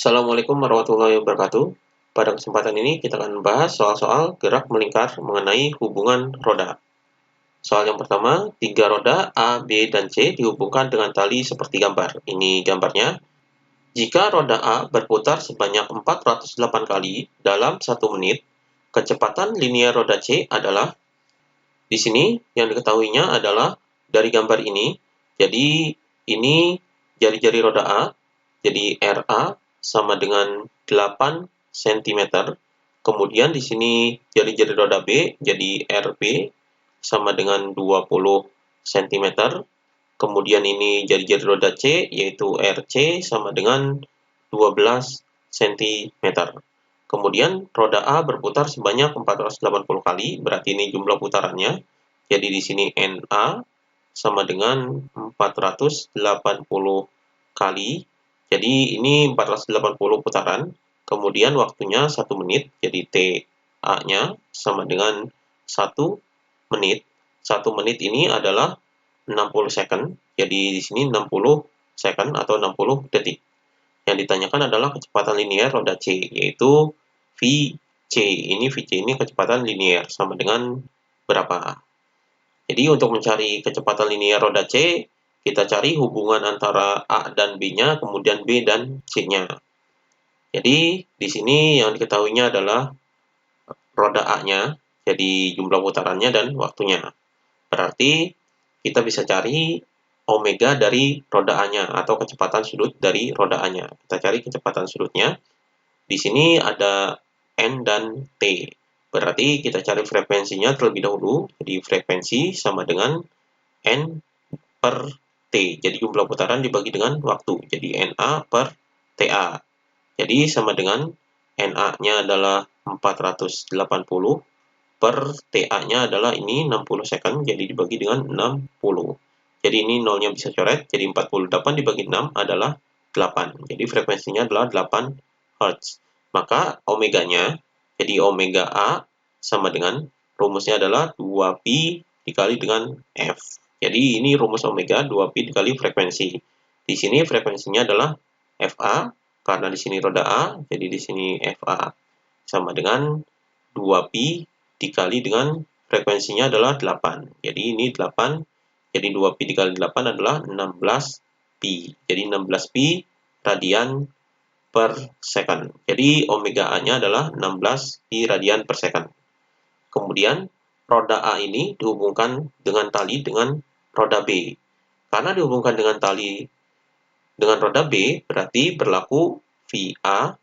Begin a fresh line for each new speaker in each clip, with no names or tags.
Assalamualaikum warahmatullahi wabarakatuh. Pada kesempatan ini kita akan membahas soal-soal gerak melingkar mengenai hubungan roda. Soal yang pertama, tiga roda A, B, dan C dihubungkan dengan tali seperti gambar. Ini gambarnya. Jika roda A berputar sebanyak 408 kali dalam 1 menit, kecepatan linear roda C adalah, di sini yang diketahuinya adalah dari gambar ini. Jadi ini jari-jari roda A, jadi RA sama dengan 8 cm. Kemudian di sini jari-jari roda B, jadi RB sama dengan 20 cm. Kemudian ini jari-jari roda C, yaitu RC sama dengan 12 cm. Kemudian roda A berputar sebanyak 480 kali, berarti ini jumlah putarannya. Jadi di sini NA sama dengan 480 kali. Jadi ini 480 putaran. Kemudian waktunya 1 menit, jadi TA-nya sama dengan 1 menit. 1 menit ini adalah 60 second. Jadi di sini 60 second atau 60 detik. Yang ditanyakan adalah kecepatan linear roda C, yaitu Vc. Vc ini kecepatan linear sama dengan berapa? Jadi untuk mencari kecepatan linear roda C, kita cari hubungan antara A dan B-nya, kemudian B dan C-nya. Jadi di sini yang diketahuinya adalah roda A-nya, jadi jumlah putarannya dan waktunya. Berarti kita bisa cari omega dari roda A-nya atau kecepatan sudut dari roda A-nya. Kita cari kecepatan sudutnya. Di sini ada N dan T. Berarti kita cari frekuensinya terlebih dahulu. Jadi frekuensi sama dengan N per T. Jadi jumlah putaran dibagi dengan waktu. Jadi NA per TA. Jadi sama dengan NA-nya adalah 480 per TA-nya adalah ini 60 second. Jadi dibagi dengan 60. Jadi ini nolnya bisa coret. Jadi 48 dibagi 6 adalah 8. Jadi frekuensinya adalah 8 Hz. Maka omeganya, jadi omega A sama dengan, rumusnya adalah 2pi dikali dengan F. Jadi ini rumus omega 2pi dikali frekuensi. Di sini frekuensinya adalah FA, karena di sini roda A, jadi di sini FA sama dengan 2pi dikali dengan frekuensinya adalah 8. Jadi ini 8, jadi 2pi dikali 8 adalah 16pi. Jadi 16pi radian per second. Jadi omega A-nya adalah 16pi radian per second. Kemudian roda A ini dihubungkan dengan tali dengan roda B. Karena dihubungkan dengan tali dengan roda B, berarti berlaku VA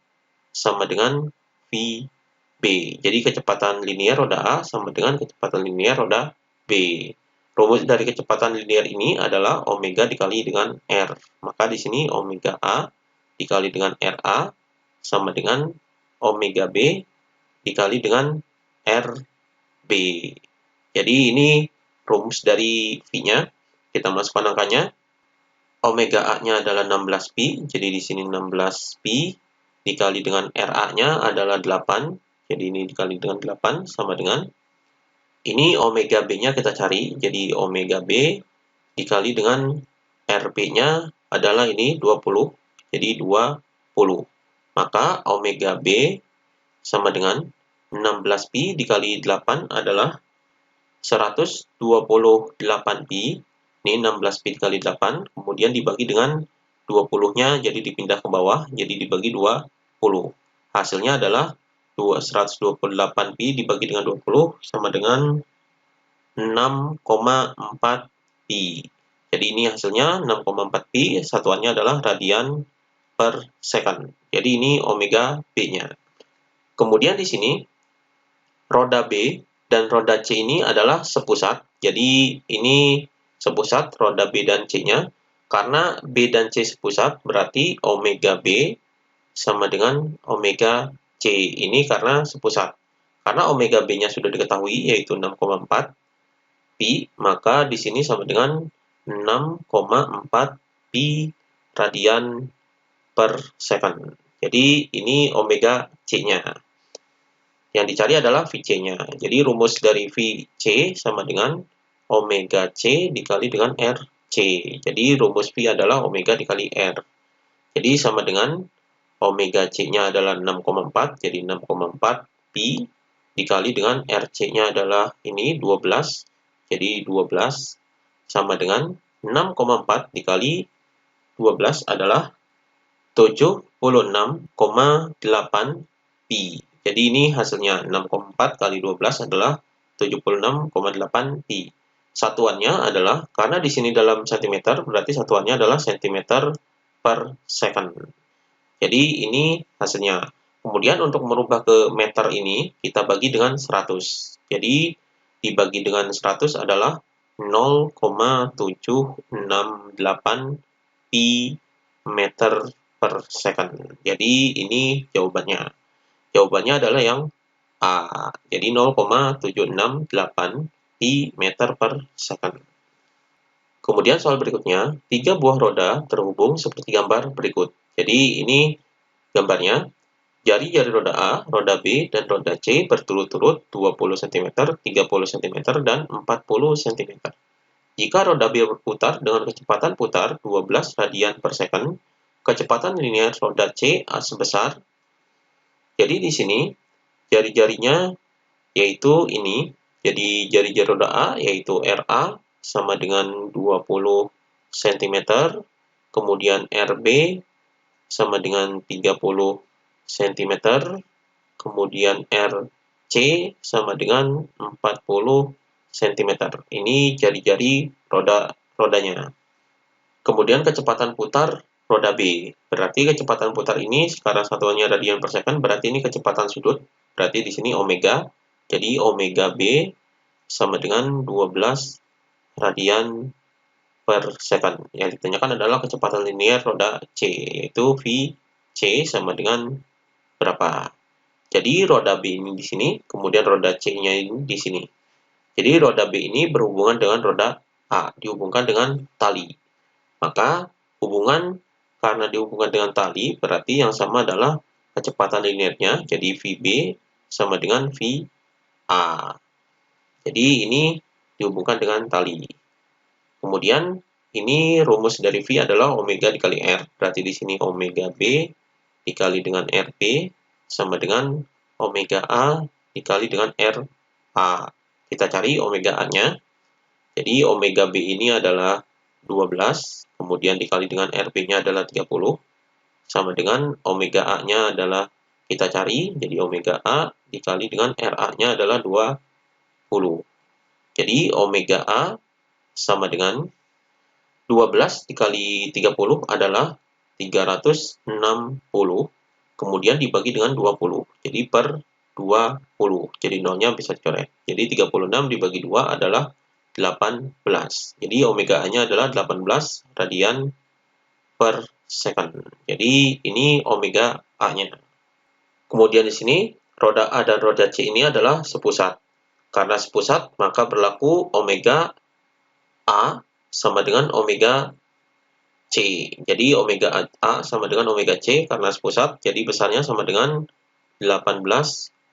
sama dengan VB. Jadi kecepatan linear roda A sama dengan kecepatan linear roda B. Rumus dari kecepatan linear ini adalah omega dikali dengan R. Maka di sini omega A dikali dengan RA sama dengan omega B dikali dengan RB. Jadi ini rumus dari V-nya. Kita masukkan angkanya. Omega A-nya adalah 16pi, jadi di sini 16pi dikali dengan RA-nya adalah 8. Jadi ini dikali dengan 8 sama dengan, ini omega B-nya kita cari. Jadi omega B dikali dengan RB-nya adalah ini 20. Jadi 20. Maka omega B sama dengan 16pi dikali 8 adalah 128pi. Ini 16pi dikali 8, kemudian dibagi dengan 20-nya, jadi dipindah ke bawah, jadi dibagi 20. Hasilnya adalah 128pi dibagi dengan 20 sama dengan 6,4pi. Jadi ini hasilnya 6,4pi, satuannya adalah radian per second. Jadi ini omega B-nya. Kemudian di sini roda B dan roda C ini adalah sepusat. Jadi ini sepusat roda B dan C-nya. Karena B dan C sepusat, berarti omega B sama dengan omega C. Ini karena sepusat. Karena omega B-nya sudah diketahui, yaitu 6,4 pi, maka di sini sama dengan 6,4 pi radian per second. Jadi ini omega C-nya. Yang dicari adalah Vc-nya. Jadi rumus dari Vc sama dengan omega C dikali dengan RC. Jadi rumus V adalah omega dikali R. Jadi sama dengan omega C-nya adalah 6,4, jadi 6,4 pi dikali dengan RC-nya adalah ini 12, jadi 12 sama dengan 6,4 dikali 12 adalah 76,8 pi. Jadi ini hasilnya 6,4 kali 12 adalah 76,8 pi. Satuannya adalah, karena di sini dalam cm, berarti satuannya adalah cm per second. Jadi ini hasilnya. Kemudian untuk merubah ke meter ini, kita bagi dengan 100. Jadi dibagi dengan 100 adalah 0,768 pi meter per second. Jadi ini jawabannya. Jawabannya adalah yang A. Jadi 0,768 pi meter per second. Kemudian soal berikutnya, 3 buah roda terhubung seperti gambar berikut. Jadi ini gambarnya, jari-jari roda A, roda B, dan roda C berturut-turut 20 cm, 30 cm, dan 40 cm. Jika roda B berputar dengan kecepatan putar 12 radian per second, kecepatan linear roda C sebesar. Jadi di sini jari-jarinya yaitu ini. Jadi jari-jari roda A yaitu RA sama dengan 20 cm, kemudian RB sama dengan 30 cm, kemudian RC sama dengan 40 cm. Ini jari-jari rodanya. Kemudian kecepatan putar roda B. Berarti kecepatan putar ini sekarang satuannya radian per second, berarti ini kecepatan sudut. Berarti di sini omega. Jadi omega B sama dengan 12 radian per second. Yang ditanyakan adalah kecepatan linear roda C, yaitu VC sama dengan berapa. Jadi roda B ini di sini, kemudian roda C-nya ini di sini. Jadi roda B ini berhubungan dengan roda A, dihubungkan dengan tali. Maka hubungan karena dihubungkan dengan tali, berarti yang sama adalah kecepatan linearnya, jadi VB sama dengan VA. Jadi ini dihubungkan dengan tali. Kemudian ini rumus dari V adalah omega dikali R. Berarti di sini omega B dikali dengan RB sama dengan omega A dikali dengan RA. Kita cari omega A-nya. Jadi omega B ini adalah 12, kemudian dikali dengan RB-nya adalah 30, sama dengan omega A-nya adalah kita cari, jadi omega A dikali dengan RA-nya adalah 20. Jadi omega A sama dengan 12 dikali 30 adalah 360, kemudian dibagi dengan 20, jadi per 20, jadi nolnya bisa dicoret. Jadi 36 dibagi 2 adalah 18. Jadi omega A-nya adalah 18 radian per second. Jadi ini omega A-nya. Kemudian di sini roda A dan roda C ini adalah sepusat. Karena sepusat, maka berlaku omega A sama dengan omega C. Jadi omega A sama dengan omega C karena sepusat, jadi besarnya sama dengan 18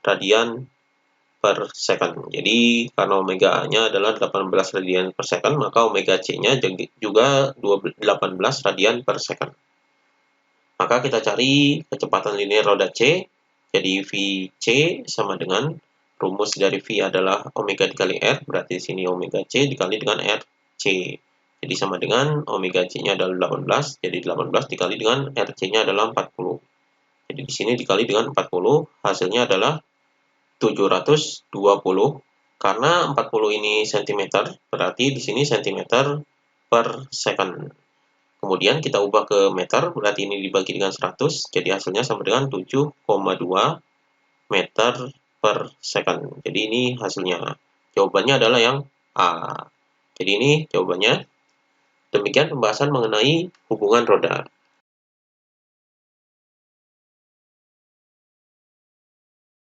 radian per second. Jadi karena omega A-nya adalah 18 radian per second, maka omega C-nya juga 18 radian per second. Maka kita cari kecepatan linear roda C, jadi VC sama dengan rumus dari V adalah omega dikali R, berarti di sini omega C dikali dengan RC. Jadi sama dengan omega C-nya adalah 18, jadi 18 dikali dengan RC-nya adalah 40. Jadi di sini dikali dengan 40, hasilnya adalah 720, karena 40 ini cm, berarti di sini cm per second. Kemudian kita ubah ke meter, berarti ini dibagi dengan 100, jadi hasilnya sama dengan 7,2 meter per second. Jadi ini hasilnya. Jawabannya adalah yang A. Jadi ini jawabannya. Demikian pembahasan mengenai hubungan roda.